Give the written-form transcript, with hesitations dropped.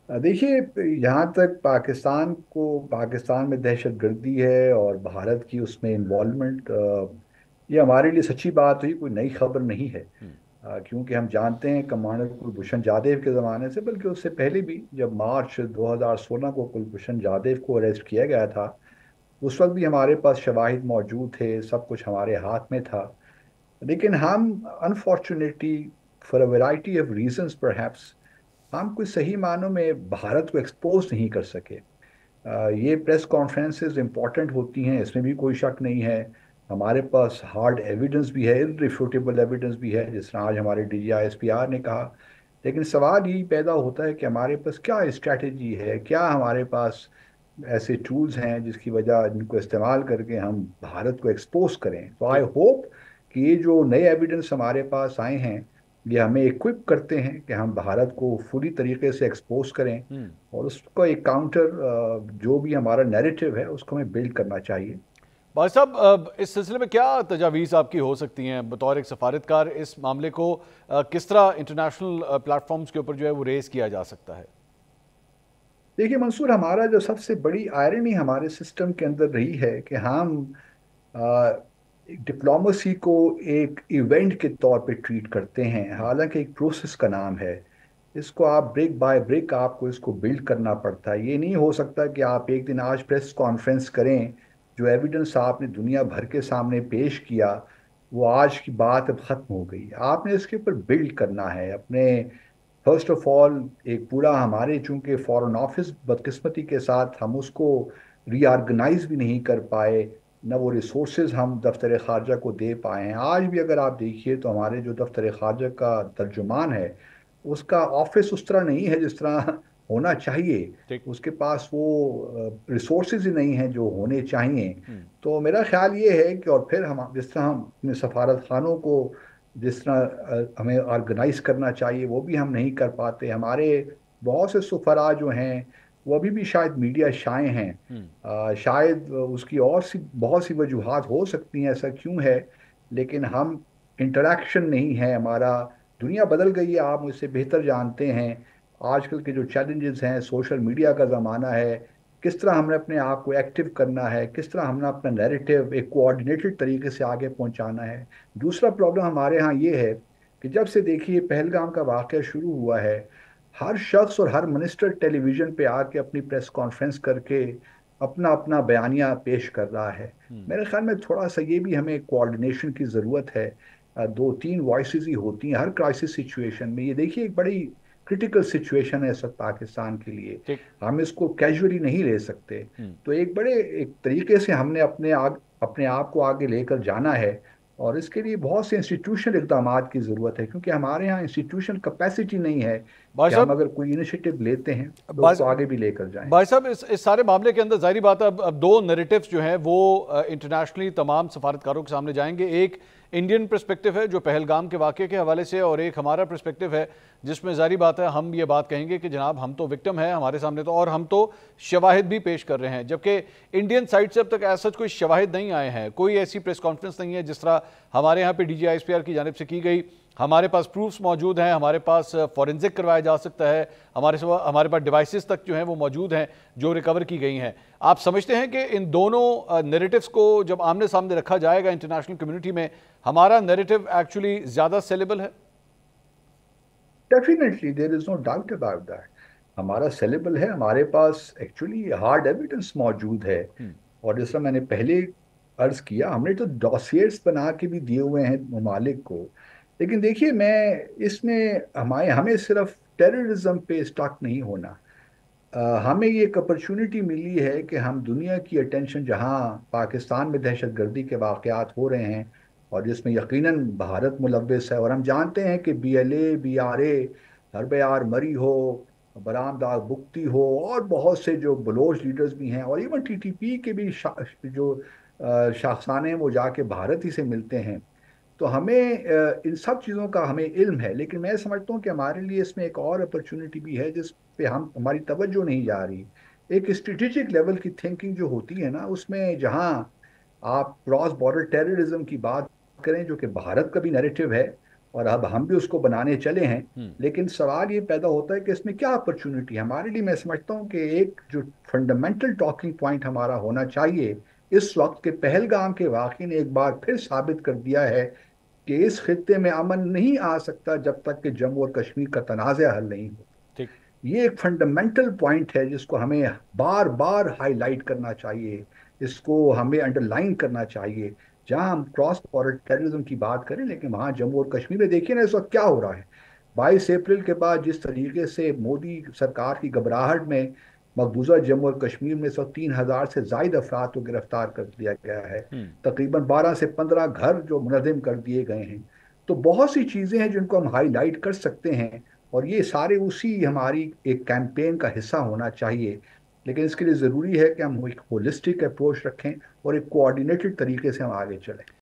देखिए, यहाँ तक पाकिस्तान में दहशतगर्दी है और भारत की उसमें इन्वॉल्वमेंट, ये हमारे लिए सच्ची बात हुई, कोई नई खबर नहीं है। हम्म। क्योंकि हम जानते हैं कमांडर कुलभूषण जादेव के ज़माने से, बल्कि उससे पहले भी, जब मार्च 2016 को कुलभूषण जादेव को अरेस्ट किया गया था, उस वक्त भी हमारे पास शवाहिद मौजूद थे, सब कुछ हमारे हाथ में था। लेकिन हम unfortunately, for a variety of reasons perhaps, हम कोई सही मानों में भारत को एक्सपोज नहीं कर सके। ये प्रेस कॉन्फ्रेंसेस इंपॉर्टेंट होती हैं, इसमें भी कोई शक नहीं है। हमारे पास हार्ड एविडेंस भी है, इररिफ्यूटेबल एविडेंस भी है, जिस तरह आज हमारे DGISPR ने कहा। लेकिन सवाल यही पैदा होता है कि हमारे पास क्या स्ट्रैटेजी है, क्या हमारे पास ऐसे टूल्स हैं जिसकी वजह जिनको इस्तेमाल करके हम भारत को एक्सपोज करें। तो आई ठीक। होप कि ये जो नए एविडेंस हमारे पास आए हैं, ये हमें इक्विप करते हैं कि हम भारत को पूरी तरीके से एक्सपोज करें। हम्म। और उसको एक काउंटर, जो भी हमारा नैरेटिव है उसको हमें बिल्ड करना चाहिए। भाई साहब, इस सिलसिले में क्या तजावीज़ आपकी हो सकती हैं बतौर एक सफारतकार? इस मामले को किस तरह इंटरनेशनल प्लेटफॉर्म्स के ऊपर जो है वो रेस किया जा सकता है? देखिए मंसूर, हमारा जो सबसे बड़ी आयरनी हमारे सिस्टम के अंदर रही है कि हम डिप्लोमेसी को एक इवेंट के तौर पे ट्रीट करते हैं, हम्म। हालांकि एक प्रोसेस का नाम है। इसको आप ब्रेक बाय ब्रेक आपको इसको बिल्ड करना पड़ता है। ये नहीं हो सकता कि आप एक दिन आज प्रेस कॉन्फ्रेंस करें, जो एविडेंस आपने दुनिया भर के सामने पेश किया वो आज की बात अब खत्म हो गई। आपने इसके ऊपर बिल्ड करना है अपने। फर्स्ट ऑफ ऑल, एक पूरा हमारे चूंकि फॉरेन ऑफिस बदकिस्मती के साथ हम उसको रीऑर्गेनाइज भी नहीं कर पाए, न वो रिसोर्सेज हम दफ्तर खारजा को दे पाए हैं। आज भी अगर आप देखिए तो हमारे जो दफ्तर खारजा का तर्जुमान है, उसका ऑफिस उस तरह नहीं है जिस तरह होना चाहिए। ठीक। उसके पास वो रिसोर्सेज ही नहीं हैं जो होने चाहिए। हम्म। तो मेरा ख्याल ये है कि, और फिर हम जिस तरह हम अपने सफारत खानों को जिस तरह हमें ऑर्गेनाइज करना चाहिए वो भी हम नहीं कर पाते। हमारे बहुत से सुफरा जो हैं वो अभी भी शायद मीडिया शाये हैं। हम्म। शायद उसकी और सी बहुत सी वजूहात हो सकती हैं, ऐसा क्यों है, लेकिन हम इंटरेक्शन नहीं है हमारा। दुनिया बदल गई है, आप मुझसे बेहतर जानते हैं। आजकल के जो चैलेंजेस हैं, सोशल मीडिया का ज़माना है, किस तरह हमने अपने आप को एक्टिव करना है, किस तरह हमने अपना नैरेटिव एक कोऑर्डिनेटेड तरीके से आगे पहुंचाना है। दूसरा प्रॉब्लम हमारे यहाँ ये है कि जब से देखिए पहलगाम का वाक़या शुरू हुआ है, हर शख्स और हर मिनिस्टर टेलीविज़न पे आके अपनी प्रेस कॉन्फ्रेंस करके अपना अपना बयानिया पेश कर रहा है। हम्म। मेरे ख्याल में थोड़ा सा ये भी हमें कोऑर्डिनेशन की ज़रूरत है। दो तीन वॉइसेस ही होती हैं हर क्राइसिस सिचुएशन में। ये देखिए एक बड़ी क्रिटिकल सिचुएशन है इस वक्त पाकिस्तान के लिए, ठीक। हम इसको कैजुअली नहीं ले सकते। हम्म। तो एक तरीके से हमने अपने आप को आगे लेकर जाना है। और इसके लिए बहुत से इंस्टीट्यूशनल इकदाम की ज़रूरत है, क्योंकि हमारे यहाँ इंस्टीट्यूशनल कैपेसिटी नहीं है भाई कि हम साहब, अगर कोई इनिशिएटिव लेते हैं तो भाई उसको आगे भी लेकर जाएं। भाई साहब, इस सारे मामले के अंदर जाहिर बात है अब दो नैरेटिव्स जो हैं वो इंटरनेशनली तमाम सफारतकारों के सामने जाएंगे। एक इंडियन पर्सपेक्टिव है जो पहलगाम के वाक़े के हवाले से, और एक हमारा पर्सपेक्टिव है जिसमें जाहिर बात है हम ये बात कहेंगे कि जनाब हम तो विक्टिम है हमारे सामने तो, और हम तो शवाहिद भी पेश कर रहे हैं। जबकि इंडियन साइड से अब तक ऐसा कोई शवाहिद नहीं आए हैं, कोई ऐसी प्रेस कॉन्फ्रेंस नहीं है जिस तरह हमारे यहाँ पे DGISPR की जानिब से की गई। हमारे पास प्रूफ्स मौजूद हैं, हमारे पास फॉरेंसिक करवाया जा सकता है, हमारे पास डिवाइसेस तक जो हैं वो मौजूद हैं जो रिकवर की गई हैं। आप समझते हैं कि इन दोनों नैरेटिव्स को जब आमने सामने रखा जाएगा इंटरनेशनल कम्युनिटी में, हमारा नैरेटिव एक्चुअली ज़्यादा सेलेबल है? Definitely there is no doubt about that. हमारा सेलेबल है, हमारे पास एक्चुअली हार्ड एविडेंस मौजूद है। हम्म। और जैसा मैंने पहले अर्ज किया, हमने तो डॉसियर्स बना के भी दिए हुए हैं ममालिक को। लेकिन देखिए, मैं इसमें हमारे हमें सिर्फ टेररिज्म पे स्टक नहीं होना। हमें ये एक अपॉर्चुनिटी मिली है कि हम दुनिया की अटेंशन, जहां पाकिस्तान में दहशतगर्दी के वाक़यात हो रहे हैं और जिसमें यकीनन भारत मुलव्वस है, और हम जानते हैं कि BLA BRA, हरब यार मरी हो, बरामदाग बुख्ती हो, और बहुत से जो बलोच लीडर्स भी हैं, और इवन TTP के भी जो शाखसाने हैं वो जाके भारत ही से मिलते हैं। तो हमें इन सब चीज़ों का हमें इल्म है। लेकिन मैं समझता हूँ कि हमारे लिए इसमें एक और अपॉर्चुनिटी भी है जिस पे हमारी तवज्जो नहीं जा रही। एक स्ट्रेटेजिक लेवल की थिंकिंग जो होती है ना, उसमें जहाँ आप क्रॉस बॉर्डर टेररिज्म की बात करें, जो कि भारत का भी नैरेटिव है, और अब हम भी उसको बनाने चले हैं। हम्म। लेकिन सवाल ये पैदा होता है कि इसमें क्या अपॉर्चुनिटी है हमारे लिए। मैं समझता हूँ कि एक जो फंडामेंटल टॉकिंग पॉइंट हमारा होना चाहिए इस वक्त के पहलगाम के वाक़ये ने एक बार फिर साबित कर दिया है कि इस खित्ते में अमन नहीं आ सकता जब तक कि जम्मू और कश्मीर का तनाज़ा हल नहीं हो। ठीक। ये एक फंडामेंटल पॉइंट है जिसको हमें बार बार हाईलाइट करना चाहिए, इसको हमें अंडरलाइन करना चाहिए। जहां हम क्रॉस बॉर्डर टेररिज्म की बात करें, लेकिन वहां जम्मू और कश्मीर में देखिए ना इस वक्त क्या हो रहा है। 22 अप्रैल के बाद जिस तरीके से मोदी सरकार की घबराहट में मकबूजा जम्मू और कश्मीर में 103,000 से जायद अफराद को गिरफ्तार कर दिया गया है। हम्म। तकरीबन 12 से 15 घर जो मुनज़्ज़म कर दिए गए हैं। तो बहुत सी चीज़ें हैं जिनको हम हाईलाइट कर सकते हैं, और ये सारे उसी हमारी एक कैंपेन का हिस्सा होना चाहिए। लेकिन इसके लिए ज़रूरी है कि हम एक होलिस्टिक अप्रोच रखें और एक कोऑर्डिनेटेड तरीके से हम आगे चलें।